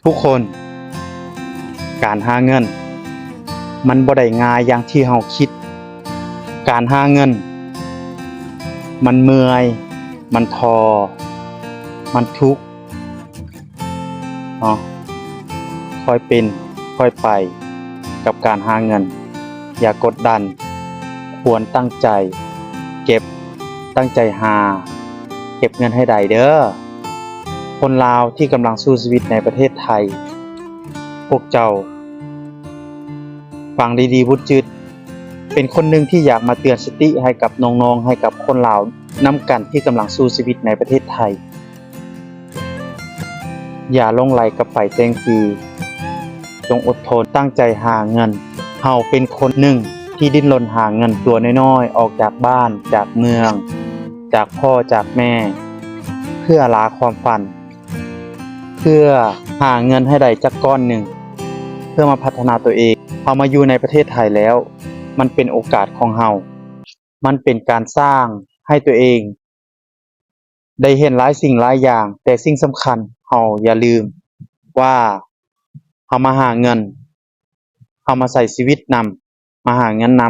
ทุกคนการหาเงินมันบ่ได้ง่ายอย่างที่เราคิดการหาเงินมันเมื่อยมันท้อมันทุกข์เนาะค่อยเป็นค่อยไปกับการหาเงินอย่ากดดันควรตั้งใจเก็บตั้งใจหาเก็บเงินให้ได้เด้อคนลาวที่กำลังสู้ชีวิตในประเทศไทยพวกเจ้าฟังดีๆบุญจืดเป็นคนหนึ่งที่อยากมาเตือนสติให้กับน้องๆให้กับคนลาวนำกันที่กำลังสู้ชีวิตในประเทศไทยอย่าหลงไหลกับไฟแสงสีจงอดทนตั้งใจหาเงินเฮาเป็นคนหนึ่งที่ดิ้นรนหาเงินตัวน้อยๆออกจากบ้านจากเมืองจากพ่อจากแม่เพื่อลาความฝันเพื่อหาเงินให้ได้จักก้อนหนึ่งเพื่อมาพัฒนาตัวเองเฮามาอยู่ในประเทศไทยแล้วมันเป็นโอกาสของเฮามันเป็นการสร้างให้ตัวเองได้เห็นหลายสิ่งหลายอย่างแต่สิ่งสำคัญเฮาอย่าลืมว่าเฮามาหาเงินเฮามาใช้ชีวิตนำมาหาเงินน